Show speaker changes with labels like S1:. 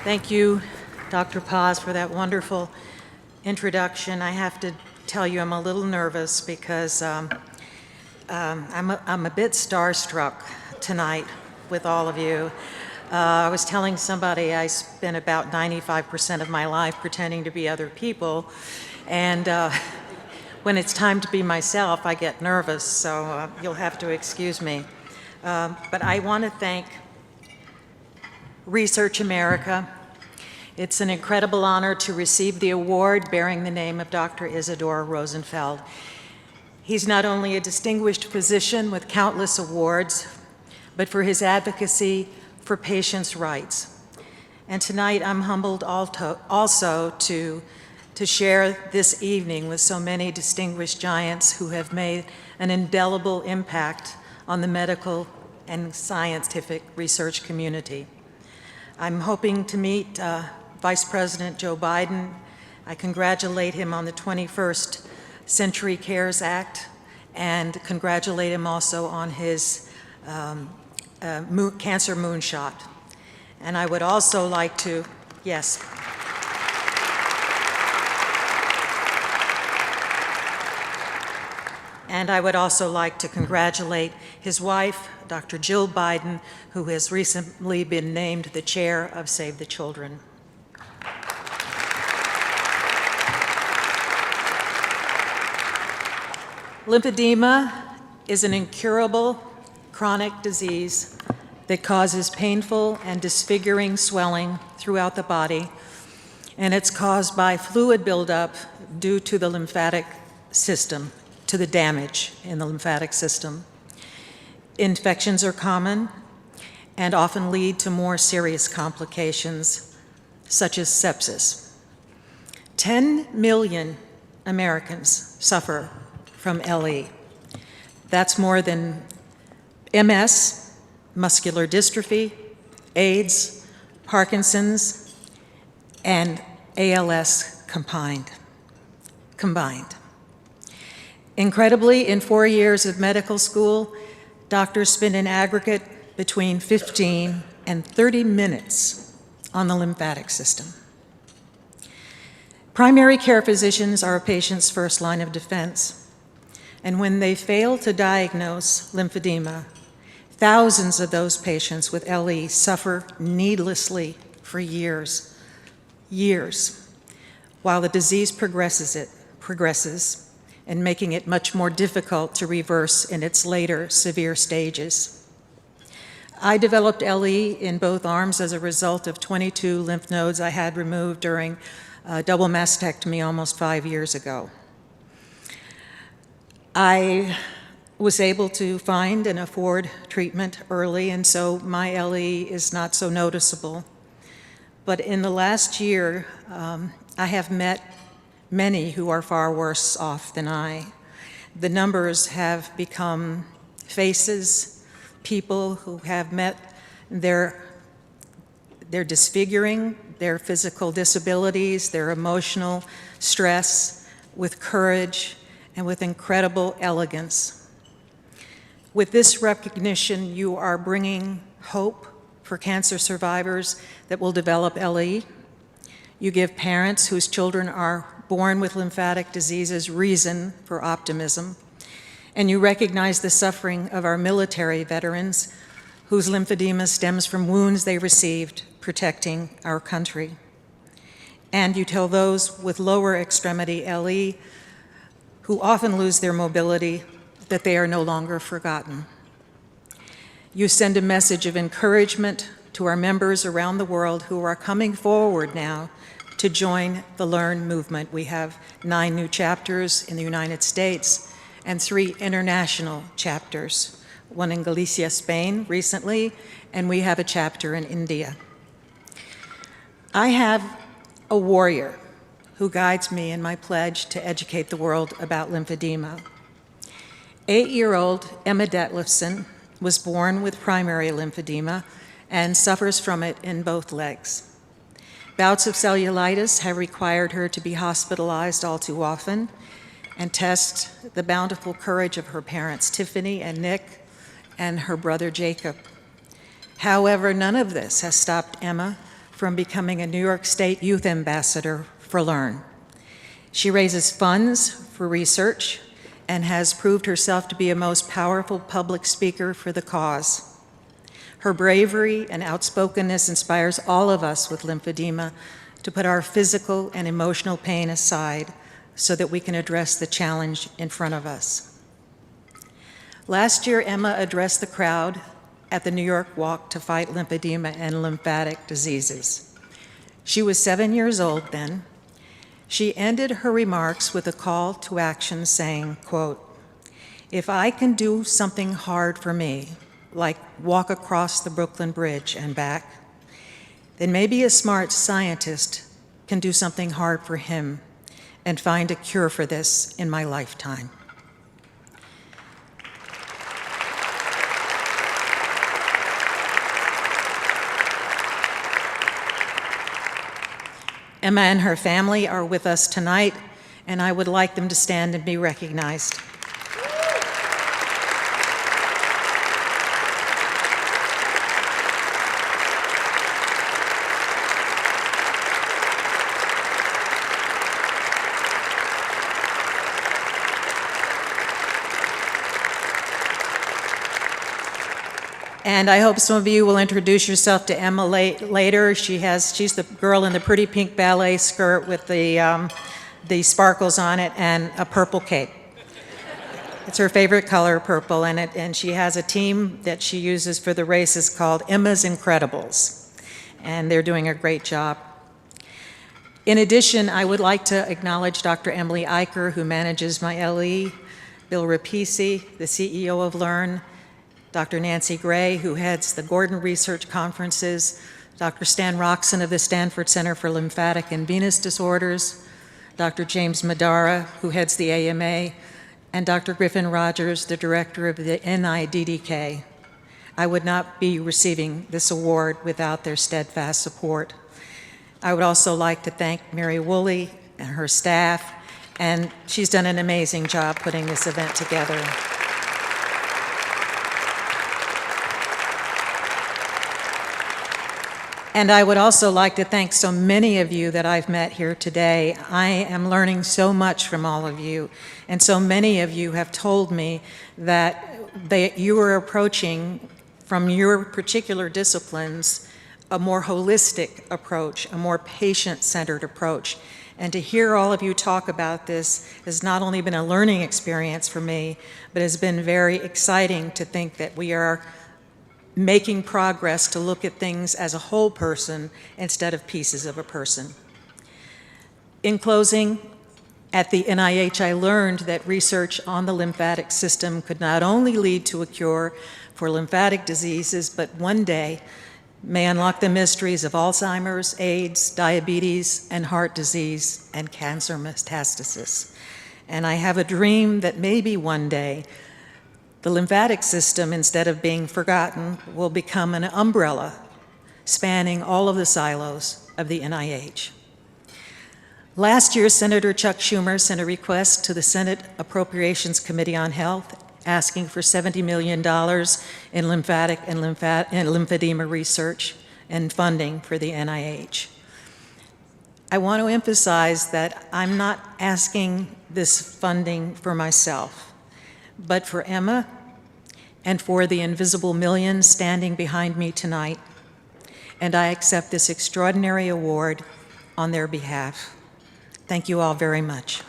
S1: Thank you, Dr. Paz, for that wonderful introduction. I have to tell you I'm a little nervous because I'm a bit starstruck tonight with all of you. I was telling somebody I spent about 95% of my life pretending to be other people, and when it's time to be myself, I get nervous, so you'll have to excuse me. But I want to thank Research America. It's an incredible honor to receive the award bearing the name of Dr. Isadore Rosenfeld. He's not only a distinguished physician with countless awards, but for his advocacy for patients' rights. And tonight I'm humbled also to share this evening with so many distinguished giants who have made an indelible impact on the medical and scientific research community. I'm hoping to meet Vice President Joe Biden. I congratulate him on the 21st Century Cares Act and congratulate him also on his cancer moonshot. And I would also like to, yes. And I would also like to congratulate his wife, Dr. Jill Biden, who has recently been named the chair of Save the Children. Lymphedema is an incurable chronic disease that causes painful and disfiguring swelling throughout the body, and it's caused by fluid buildup due to the lymphatic system, to the damage in the lymphatic system. Infections are common and often lead to more serious complications, such as sepsis. 10 million Americans suffer from LE. That's more than MS, muscular dystrophy, AIDS, Parkinson's, and ALS combined. Incredibly, in 4 years of medical school, doctors spend an aggregate between 15 and 30 minutes on the lymphatic system. Primary care physicians are a patient's first line of defense. And when they fail to diagnose lymphedema, thousands of those patients with LE suffer needlessly for years, while the disease progresses, and making it much more difficult to reverse in its later severe stages. I developed LE in both arms as a result of 22 lymph nodes I had removed during a double mastectomy almost 5 years ago. I was able to find and afford treatment early, and so my LE is not so noticeable. But in the last year, I have met many who are far worse off than I. The numbers have become faces, people who have met their disfiguring, their physical disabilities, their emotional stress with courage and with incredible elegance. With this recognition, you are bringing hope for cancer survivors that will develop LE. You give parents whose children are born with lymphatic diseases reason for optimism. And you recognize the suffering of our military veterans whose lymphedema stems from wounds they received protecting our country. And you tell those with lower extremity LE who often lose their mobility that they are no longer forgotten. You send a message of encouragement to our members around the world who are coming forward now to join the LE&RN movement. We have 9 new chapters in the United States and 3 international chapters, one in Galicia, Spain recently, and we have a chapter in India. I have a warrior who guides me in my pledge to educate the world about lymphedema. 8-year-old Emma Detlefson was born with primary lymphedema and suffers from it in both legs. Bouts of cellulitis have required her to be hospitalized all too often and test the bountiful courage of her parents, Tiffany and Nick, and her brother Jacob. However, none of this has stopped Emma from becoming a New York State Youth Ambassador for LE&RN. She raises funds for research and has proved herself to be a most powerful public speaker for the cause. Her bravery and outspokenness inspires all of us with lymphedema to put our physical and emotional pain aside so that we can address the challenge in front of us. Last year, Emma addressed the crowd at the New York Walk to fight lymphedema and lymphatic diseases. She was 7 years old then. She ended her remarks with a call to action saying, quote, "If I can do something hard for me, like walk across the Brooklyn Bridge and back, then maybe a smart scientist can do something hard for him and find a cure for this in my lifetime." Emma and her family are with us tonight, and I would like them to stand and be recognized. And I hope some of you will introduce yourself to Emma later. She's the girl in the pretty pink ballet skirt with the sparkles on it and a purple cape. It's her favorite color, purple, and she has a team that she uses for the races called Emma's Incredibles, and they're doing a great job. In addition, I would like to acknowledge Dr. Emily Eicher, who manages my LE, Bill Rapisi, the CEO of LE&RN, Dr. Nancy Gray, who heads the Gordon Research Conferences, Dr. Stan Roxon of the Stanford Center for Lymphatic and Venous Disorders, Dr. James Madara, who heads the AMA, and Dr. Griffin Rogers, the director of the NIDDK. I would not be receiving this award without their steadfast support. I would also like to thank Mary Woolley and her staff, and she's done an amazing job putting this event together. And I would also like to thank so many of you that I've met here today. I am learning so much from all of you, and so many of you have told me that you are approaching, from your particular disciplines, a more holistic approach, a more patient-centered approach. And to hear all of you talk about this has not only been a learning experience for me, but has been very exciting to think that we are making progress to look at things as a whole person instead of pieces of a person. In closing, at the NIH, I learned that research on the lymphatic system could not only lead to a cure for lymphatic diseases, but one day may unlock the mysteries of Alzheimer's, AIDS, diabetes, and heart disease, and cancer metastasis. And I have a dream that maybe one day the lymphatic system, instead of being forgotten, will become an umbrella spanning all of the silos of the NIH. Last year, Senator Chuck Schumer sent a request to the Senate Appropriations Committee on Health asking for $70 million in lymphatic and lymphedema research and funding for the NIH. I want to emphasize that I'm not asking this funding for myself, but for Emma and for the invisible millions standing behind me tonight. And I accept this extraordinary award on their behalf. Thank you all very much.